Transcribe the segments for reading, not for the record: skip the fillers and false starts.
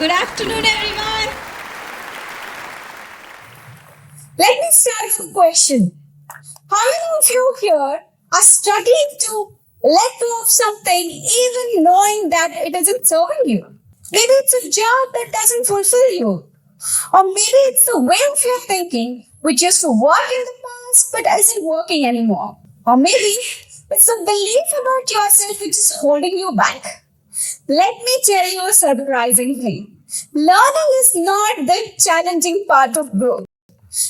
Good afternoon, everyone. Let me start with a question. How many of you here are struggling to let go of something even knowing that it isn't serving you? Maybe it's a job that doesn't fulfill you. Or maybe it's the way of your thinking which used to work in the past but isn't working anymore. Or maybe it's the belief about yourself which is holding you back. Let me tell you a surprising thing. Learning is not the challenging part of growth,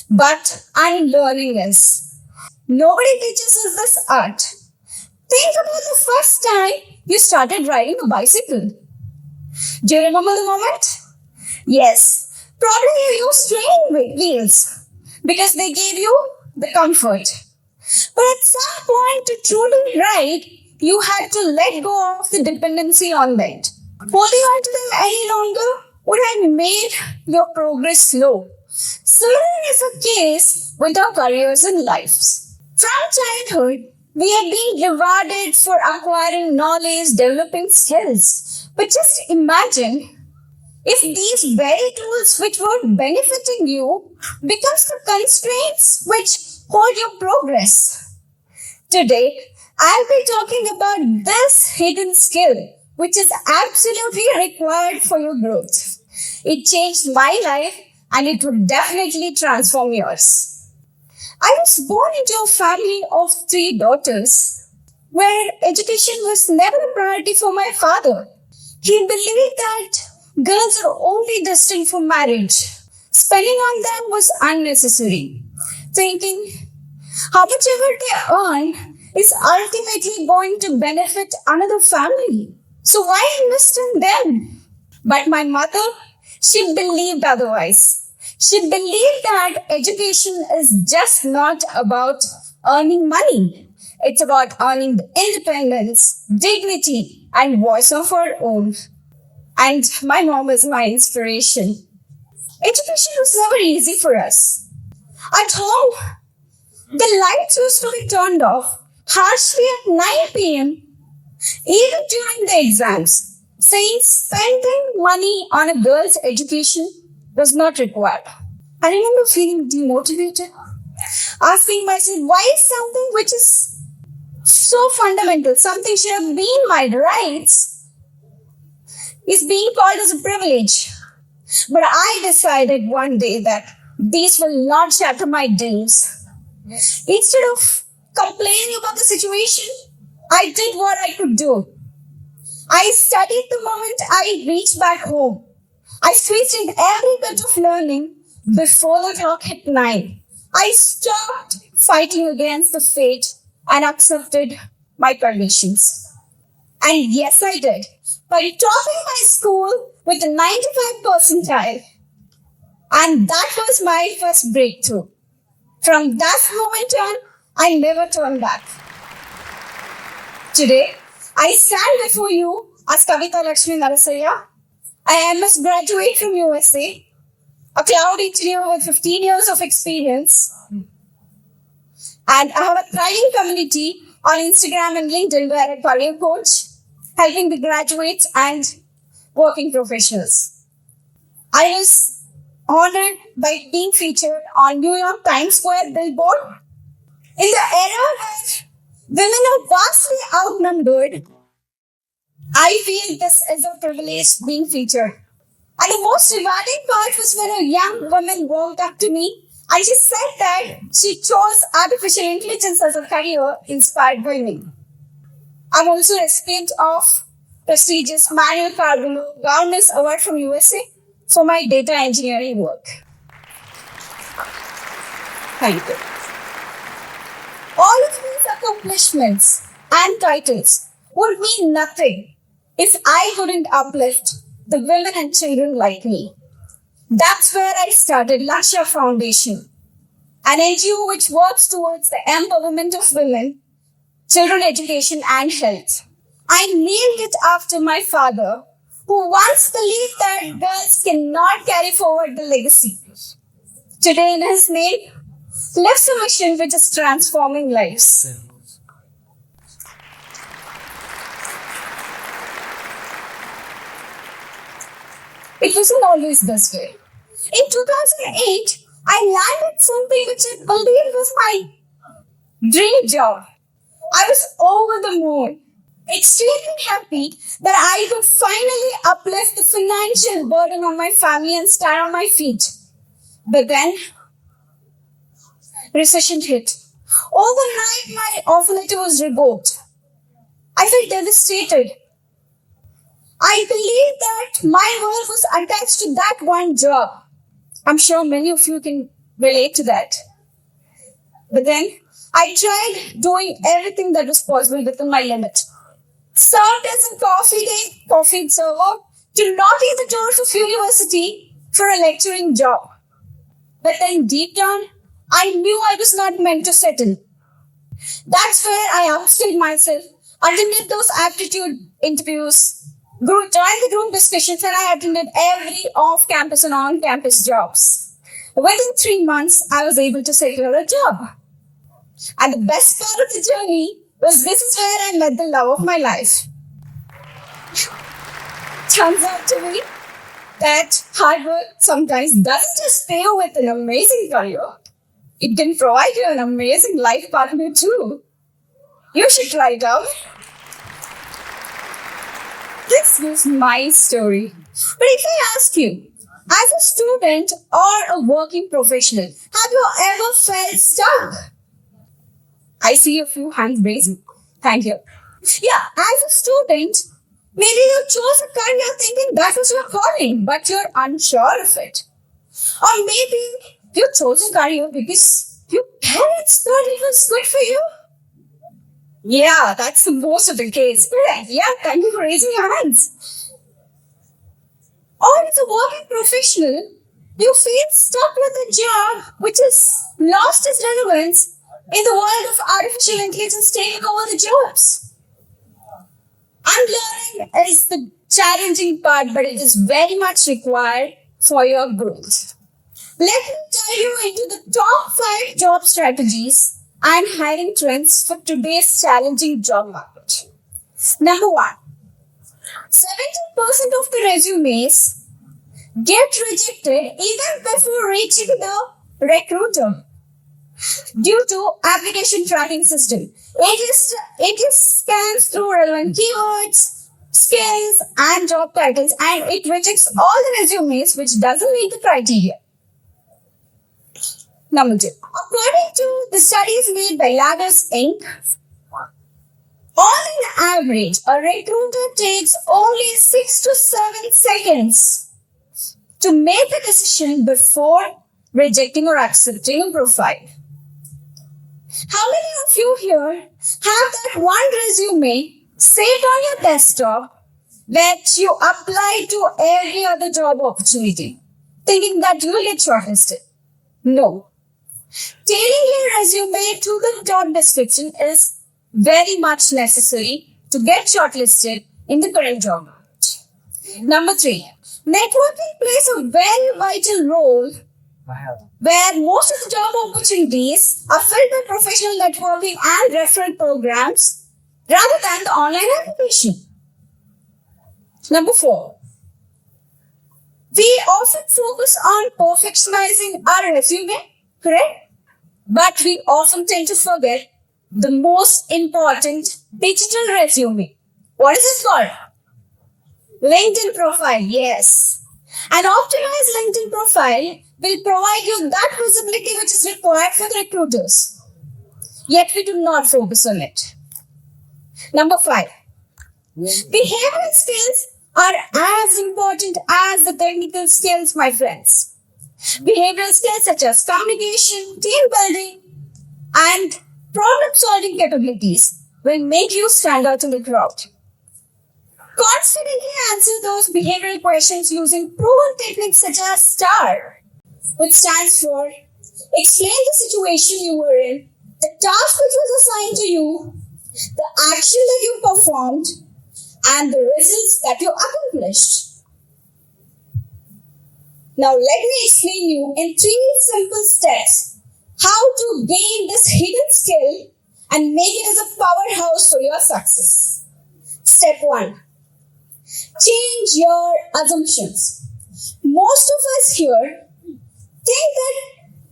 but unlearning is. Nobody teaches us this art. Think about the first time you started riding a bicycle. Do you remember the moment? Yes, probably you used training wheels because they gave you the comfort. But at some point, to truly ride, you had to let go of the dependency on them. Holding on to them any longer would have made your progress slow. Similar is the case with our careers and lives. From childhood, we are being rewarded for acquiring knowledge, developing skills. But just imagine if these very tools which were benefiting you becomes the constraints which hold your progress. Today, I'll be talking about this hidden skill which is absolutely required for your growth. It changed my life and it will definitely transform yours. I was born into a family of three daughters where education was never a priority for my father. He believed that girls are only destined for marriage. Spending on them was unnecessary. Thinking how much ever they earn is ultimately going to benefit another family. So why invest in them? But my mother, she believed otherwise. She believed that education is just not about earning money. It's about earning independence, dignity, and voice of our own. And my mom is my inspiration. Education was never easy for us. At home, the lights used to be turned off harshly at 9 p.m., even during the exams, saying spending money on a girl's education was not required. I remember feeling demotivated, asking myself, why is something which is so fundamental, something should have been my rights, is being called as a privilege? But I decided one day that these will not shatter my dreams. Instead of complaining about the situation, I did what I could do. I studied the moment I reached back home. I squeezed in every bit of learning before the clock hit 9. I stopped fighting against the fate and accepted my conditions. And yes, I did. By topping my school with a 95 percentile. And that was my first breakthrough. From that moment on, I never turned back. Today, I stand before you as Kavita Lakshmi Narasaya. I am a graduate from USA, a cloud engineer with 15 years of experience, and I have a thriving community on Instagram and LinkedIn where I career coach, helping the graduates and working professionals. I was honored by being featured on New York Times Square billboard. In the era where women are vastly outnumbered, I feel this is a privilege being featured. And the most rewarding part was when a young woman walked up to me and she said that she chose artificial intelligence as a career inspired by me. I'm also a recipient of prestigious Manuel Carvalho Governance Award from USA for my data engineering work. Thank you. All of these accomplishments and titles would mean nothing if I couldn't uplift the women and children like me. That's where I started Lakshya Foundation, an NGO which works towards the empowerment of women, children education and health. I named it after my father, who once believed that girls cannot carry forward the legacy. Today in his name, lives a mission which is transforming lives. It wasn't always this way. In 2008, I landed something which I believed was my dream job. I was over the moon, extremely happy that I could finally uplift the financial burden on my family and stand on my feet. But then, recession hit. Overnight, my offer letter was revoked. I felt devastated. I believed that my world was attached to that one job. I'm sure many of you can relate to that. But then I tried doing everything that was possible within my limit. Served as a coffee server, to knock at the doors of university for a lecturing job. But then deep down, I knew I was not meant to settle. That's where I upskilled myself, attended those aptitude interviews, joined the group discussions, and I attended every off-campus and on-campus jobs. Within 3 months, I was able to secure a job. And the best part of the journey was this is where I met the love of my life. Turns out to be that hard work sometimes doesn't just pay you with an amazing career. It can provide you an amazing life partner too. You should try it out. This is my story. But if I ask you, as a student or a working professional, have you ever felt stuck? I see a few hands raising. Thank you. Yeah, as a student, maybe you chose a career thinking that was your calling, but you're unsure of it. Or maybe you chose a career because your parents thought it was good for you. Yeah, that's the most of the case. Correct. Yeah, thank you for raising your hands. Or as a working professional, you feel stuck with a job which has lost its relevance in the world of artificial intelligence taking over the jobs. Unlearning is the challenging part, but it is very much required for your growth. Let me tell you into the top 5 job strategies and hiring trends for today's challenging job market. Number 1. 70% of the resumes get rejected even before reaching the recruiter due to application tracking system. It just scans through relevant keywords, skills, and job titles, and it rejects all the resumes which doesn't meet the criteria. Number 2. According to the studies made by Lagos Inc., on an average, a recruiter takes only 6 to 7 seconds to make a decision before rejecting or accepting a profile. How many of you here have that one resume saved on your desktop that you apply to every other job opportunity, thinking that you will get shortlisted? No. Tailoring your resume to the job description is very much necessary to get shortlisted in the current job market. Number 3. Networking plays a very vital role where most of the job opportunities are filled by professional networking and referral programs rather than the online application. Number 4. We often focus on perfectionizing our resume, correct? But we often tend to forget the most important digital resume. What is it called? LinkedIn profile, yes. An optimized LinkedIn profile will provide you that visibility which is required for the recruiters. Yet we do not focus on it. Number 5. Behavioral skills are as important as the technical skills, my friends. Behavioral skills such as communication, team building, and problem-solving capabilities will make you stand out in the crowd. Confidently answer those behavioral questions using proven techniques such as STAR, which stands for explain the situation you were in, the task which was assigned to you, the action that you performed, and the results that you accomplished. Now let me explain you in 3 simple steps how to gain this hidden skill and make it as a powerhouse for your success. Step 1. Change your assumptions. most of us here think that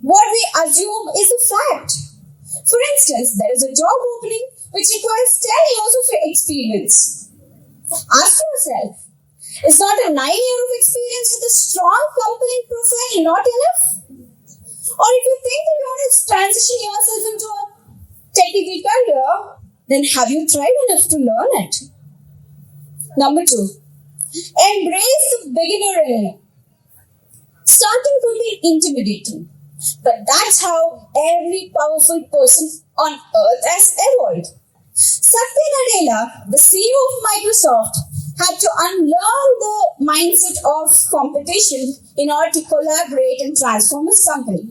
what we assume is a fact. For instance, there is a job opening which requires 10 years of experience. Ask yourself, is not a 9-year of experience with a strong company profile not enough? Or if you think that you want to transition yourself into a technical career, then have you tried enough to learn it? Number 2, embrace the beginner in you. Starting could be intimidating, but that's how every powerful person on earth has evolved. Satya Nadella, the CEO of Microsoft, had to unlearn the mindset of competition in order to collaborate and transform his company.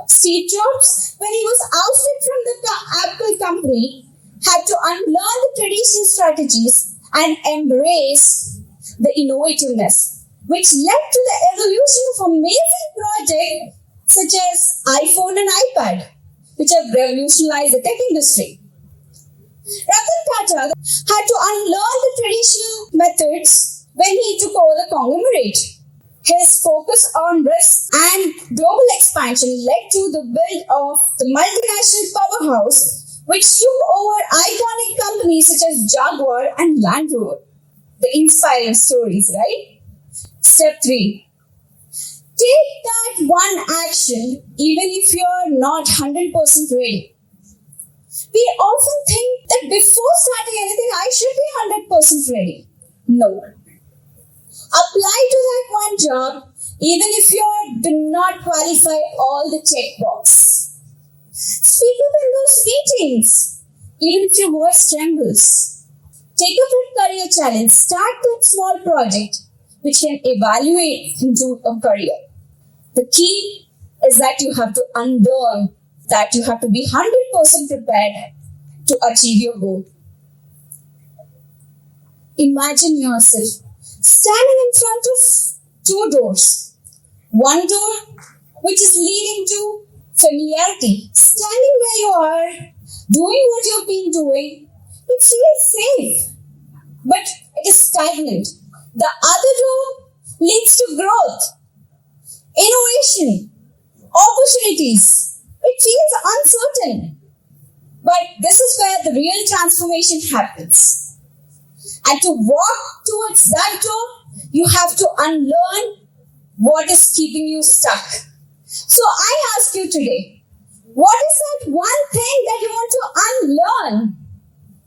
Steve Jobs, when he was ousted from the Apple company, had to unlearn the traditional strategies and embrace the innovativeness, which led to the evolution of amazing projects such as iPhone and iPad, which have revolutionized the tech industry. Ratan Tata had to unlearn the traditional methods when he took over the conglomerate. His focus on risk and global expansion led to the build of the multinational powerhouse, which took over iconic companies such as Jaguar and Land Rover. The inspiring stories, right? Step 3. Take that one action even if you're not 100% ready. We often think that before starting anything, I should be 100% ready. No. Apply to that one job even if you do not qualify all the checkbox. Speak up in those meetings even if your voice trembles. Take up that career challenge. Start that small project which can evaluate into a career. The key is that you have to unlearn that you have to be 100% prepared to achieve your goal. Imagine yourself standing in front of 2 doors. One door which is leading to familiarity. Standing where you are, doing what you've been doing, it feels safe, but it is stagnant. The other door leads to growth, innovation, opportunities. It feels uncertain, but this is where the real transformation happens. And to walk towards that door, you have to unlearn what is keeping you stuck. So I ask you today, what is that one thing that you want to unlearn?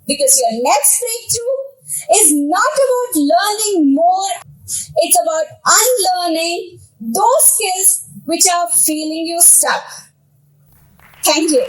Because your next breakthrough is not about learning more, it's about unlearning those skills which are feeling you stuck. Thank you.